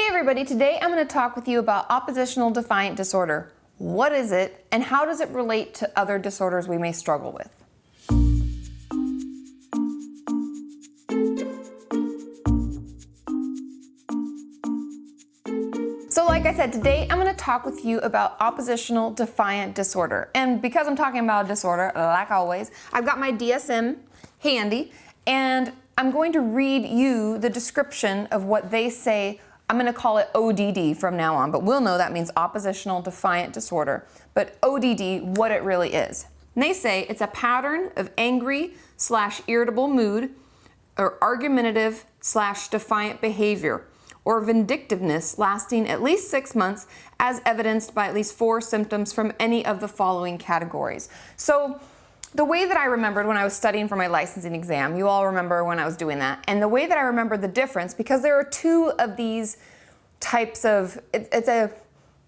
everybody, today I'm going to talk with you about oppositional defiant disorder. What is it, and how does it relate to other disorders we may struggle with? So like I said, today I'm going to talk with you about oppositional defiant disorder. And because I'm talking about a disorder, like always, I've got my DSM handy, and I'm going to read you the description of what they say. I'm going to call it ODD from now on, but we'll know that means oppositional defiant disorder. But ODD, what it really is. And they say it's a pattern of angry/irritable mood or argumentative/defiant behavior or vindictiveness lasting at least 6 months, as evidenced by at least 4 symptoms from any of the following categories. So the way that I remembered when I was studying for my licensing exam, you all remember when I was doing that, and the way that I remembered the difference, because there are 2 of these types of, it's a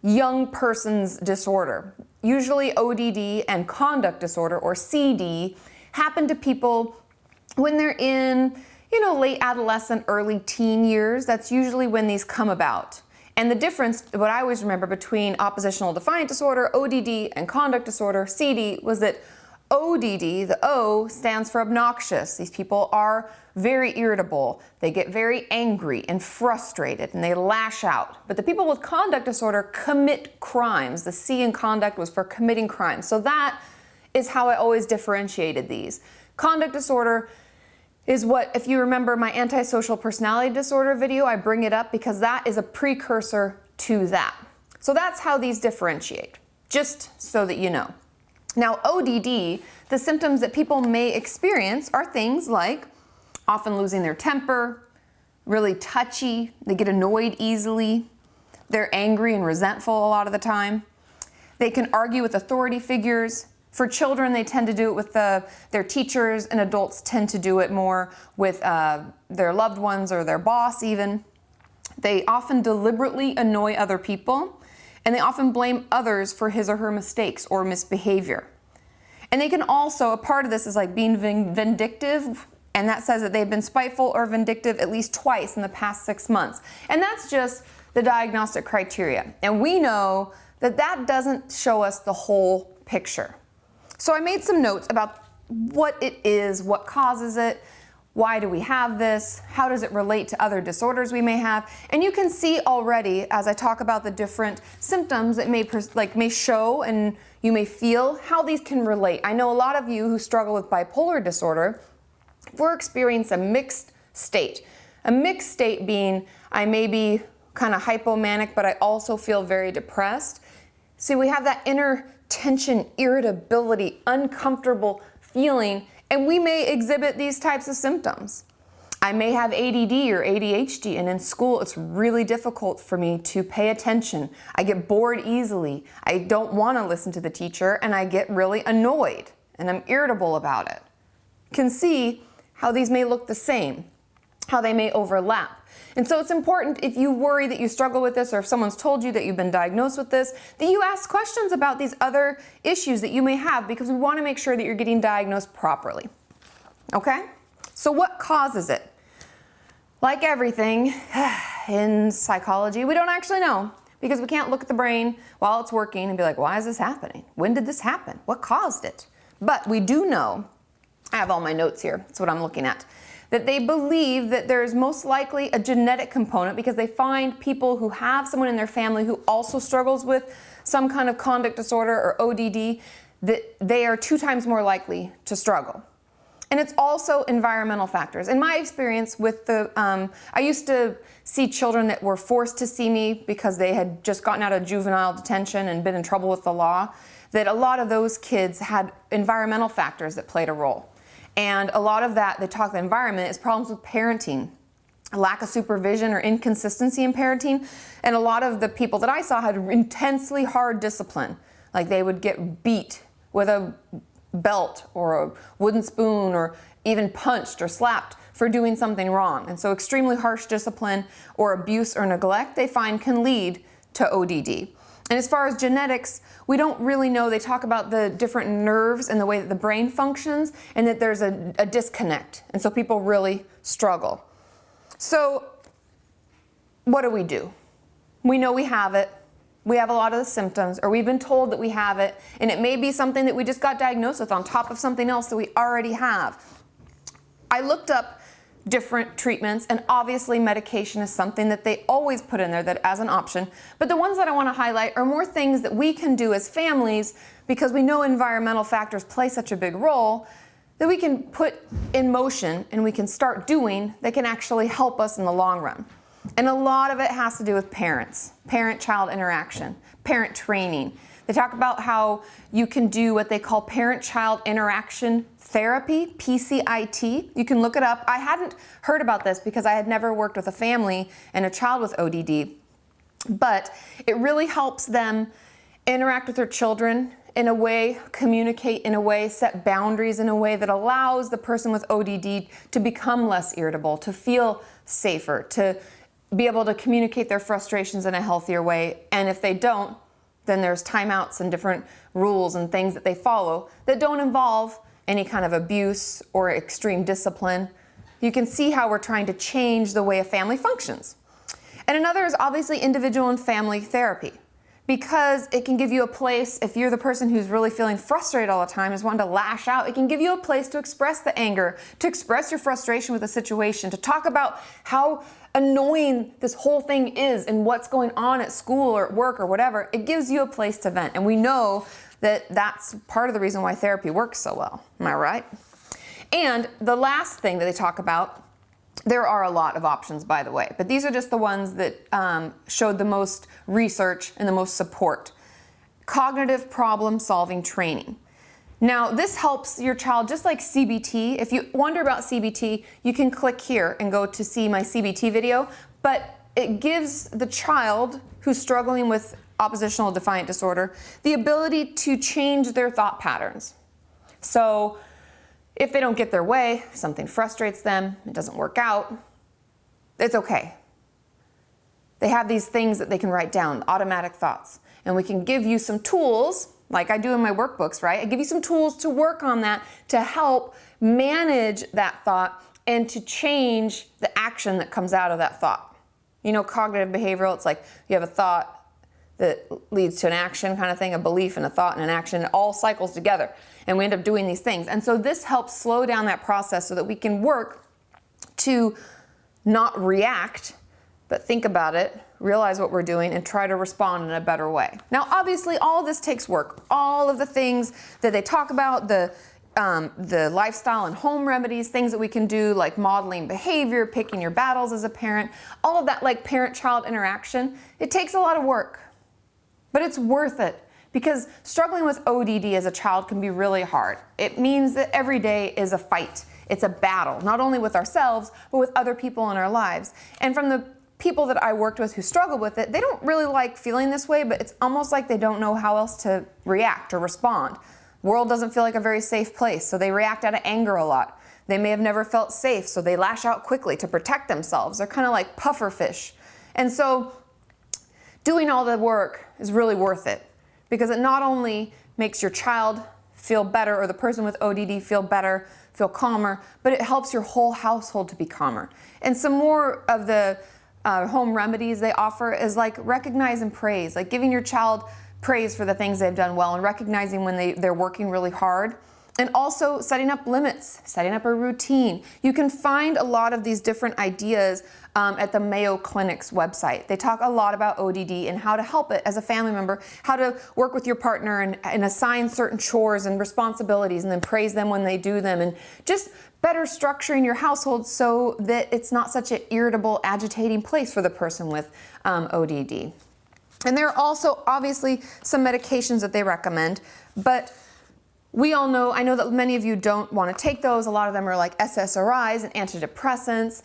young person's disorder. Usually ODD and conduct disorder, or CD, happen to people when they're in, late adolescent, early teen years. That's usually when these come about. And the difference, what I always remember between oppositional defiant disorder, ODD, and conduct disorder, CD, was that ODD, the O, stands for obnoxious. These people are very irritable. They get very angry and frustrated, and they lash out. But the people with conduct disorder commit crimes. The C in conduct was for committing crimes. So that is how I always differentiated these. Conduct disorder is what, if you remember my antisocial personality disorder video, I bring it up because that is a precursor to that. So that's how these differentiate, just so that you know. Now, ODD, the symptoms that people may experience are things like often losing their temper, really touchy, they get annoyed easily, they're angry and resentful a lot of the time. They can argue with authority figures. For children, they tend to do it with their teachers, and adults tend to do it more with their loved ones or their boss even. They often deliberately annoy other people, and they often blame others for his or her mistakes or misbehavior. And they can also, a part of this is like being vindictive, and that says that they've been spiteful or vindictive at least twice in the past 6 months. And that's just the diagnostic criteria. And we know that that doesn't show us the whole picture. So I made some notes about what it is, what causes it, why do we have this, how does it relate to other disorders we may have, and you can see already as I talk about the different symptoms that may show and you may feel how these can relate. I know a lot of you who struggle with bipolar disorder, we're experiencing a mixed state. A mixed state being I may be kind of hypomanic, but I also feel very depressed. See, we have that inner tension, irritability, uncomfortable feeling, and we may exhibit these types of symptoms. I may have ADD or ADHD, and in school it's really difficult for me to pay attention. I get bored easily. I don't want to listen to the teacher, and I get really annoyed, and I'm irritable about it. You can see how these may look the same, how they may overlap. And so it's important, if you worry that you struggle with this, or if someone's told you that you've been diagnosed with this, that you ask questions about these other issues that you may have, because we want to make sure that you're getting diagnosed properly. Okay? So what causes it? Like everything in psychology, we don't actually know, because we can't look at the brain while it's working and be like, why is this happening? When did this happen? What caused it? But we do know, I have all my notes here, that's what I'm looking at, that they believe that there's most likely a genetic component, because they find people who have someone in their family who also struggles with some kind of conduct disorder or ODD, that they are 2 times more likely to struggle. And it's also environmental factors. In my experience with I used to see children that were forced to see me because they had just gotten out of juvenile detention and been in trouble with the law, that a lot of those kids had environmental factors that played a role. And a lot of that, they talk the environment, is problems with parenting, a lack of supervision or inconsistency in parenting. And a lot of the people that I saw had intensely hard discipline. Like they would get beat with a belt or a wooden spoon, or even punched or slapped for doing something wrong. And so extremely harsh discipline or abuse or neglect, they find, can lead to ODD. And as far as genetics, we don't really know. They talk about the different nerves and the way that the brain functions, and that there's a disconnect. And so people really struggle. So what do we do? we know we have it, we have a lot of the symptoms, or we've been told that we have it, and it may be something that we just got diagnosed with on top of something else that we already have. I looked up different treatments, and obviously medication is something that they always put in there that as an option, but the ones that I want to highlight are more things that we can do as families, because we know environmental factors play such a big role, that we can put in motion and we can start doing that can actually help us in the long run. And a lot of it has to do with parents, parent-child interaction, parent training. They talk about how you can do what they call parent-child interaction therapy, PCIT. You can look it up. I hadn't heard about this because I had never worked with a family and a child with ODD, but it really helps them interact with their children in a way, communicate in a way, set boundaries in a way that allows the person with ODD to become less irritable, to feel safer, to be able to communicate their frustrations in a healthier way. And if they don't, then there's timeouts and different rules and things that they follow that don't involve any kind of abuse or extreme discipline. You can see how we're trying to change the way a family functions. And another is obviously individual and family therapy, because it can give you a place, if you're the person who's really feeling frustrated all the time, is wanting to lash out, it can give you a place to express the anger, to express your frustration with a situation, to talk about how annoying this whole thing is and what's going on at school or at work or whatever. It gives you a place to vent. And we know that that's part of the reason why therapy works so well. Am I right? And the last thing that they talk about, there are a lot of options, by the way, but these are just the ones that showed the most research and the most support. Cognitive problem solving training. Now, this helps your child, just like CBT. If you wonder about CBT, you can click here and go to see my CBT video, but it gives the child who's struggling with oppositional defiant disorder the ability to change their thought patterns. So if they don't get their way, something frustrates them, it doesn't work out, it's okay. They have these things that they can write down, automatic thoughts, and we can give you some tools, like I do in my workbooks, right? I give you some tools to work on that, to help manage that thought and to change the action that comes out of that thought. You know, cognitive behavioral, it's like you have a thought that leads to an action kind of thing, a belief and a thought and an action, it all cycles together. And we end up doing these things. And so this helps slow down that process so that we can work to not react, but think about it, realize what we're doing, and try to respond in a better way. Now, obviously, all of this takes work. All of the things that they talk about, the lifestyle and home remedies, things that we can do like modeling behavior, picking your battles as a parent, all of that like parent-child interaction, it takes a lot of work, but it's worth it. Because struggling with ODD as a child can be really hard. It means that every day is a fight. It's a battle, not only with ourselves, but with other people in our lives. And from the people that I worked with who struggle with it, they don't really like feeling this way, but it's almost like they don't know how else to react or respond. The world doesn't feel like a very safe place, so they react out of anger a lot. They may have never felt safe, so they lash out quickly to protect themselves. They're kind of like puffer fish. And so doing all the work is really worth it, because it not only makes your child feel better or the person with ODD feel better, feel calmer, but it helps your whole household to be calmer. And some more of the home remedies they offer is like recognize and praise, like giving your child praise for the things they've done well and recognizing when they're working really hard. And also setting up limits, setting up a routine. You can find a lot of these different ideas at the Mayo Clinic's website. They talk a lot about ODD and how to help it as a family member, how to work with your partner and assign certain chores and responsibilities and then praise them when they do them, and just better structuring your household so that it's not such an irritable, agitating place for the person with ODD. And there are also obviously some medications that they recommend, but we all know, I know that many of you don't want to take those. A lot of them are like SSRIs and antidepressants,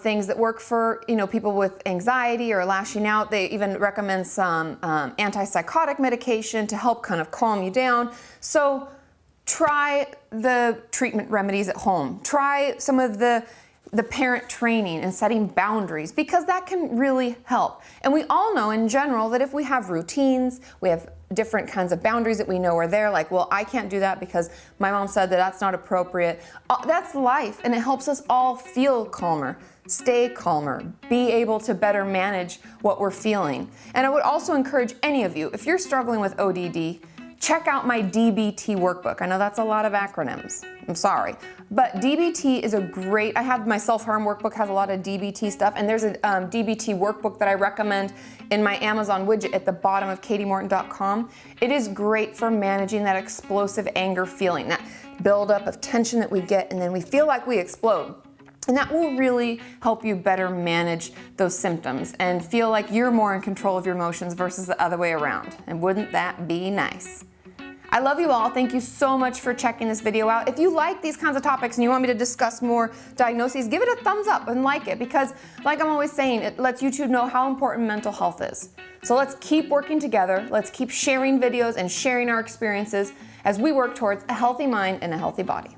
things that work for people with anxiety or lashing out. They even recommend some antipsychotic medication to help kind of calm you down. So try the treatment remedies at home. Try some of the the parent training and setting boundaries, because that can really help. And we all know in general that if we have routines, we have different kinds of boundaries that we know are there, like, well, I can't do that because my mom said that that's not appropriate. That's life, and it helps us all feel calmer, stay calmer, be able to better manage what we're feeling. And I would also encourage any of you, if you're struggling with ODD, check out my DBT workbook. I know that's a lot of acronyms, I'm sorry. But DBT is a great, I have my self-harm workbook, has a lot of DBT stuff, and there's a DBT workbook that I recommend in my Amazon widget at the bottom of katimorton.com. It is great for managing that explosive anger feeling, that buildup of tension that we get, and then we feel like we explode. And that will really help you better manage those symptoms and feel like you're more in control of your emotions versus the other way around. And wouldn't that be nice? I love you all. Thank you so much for checking this video out. If you like these kinds of topics and you want me to discuss more diagnoses, give it a thumbs up and like it, because like I'm always saying, it lets YouTube know how important mental health is. So let's keep working together. Let's keep sharing videos and sharing our experiences as we work towards a healthy mind and a healthy body.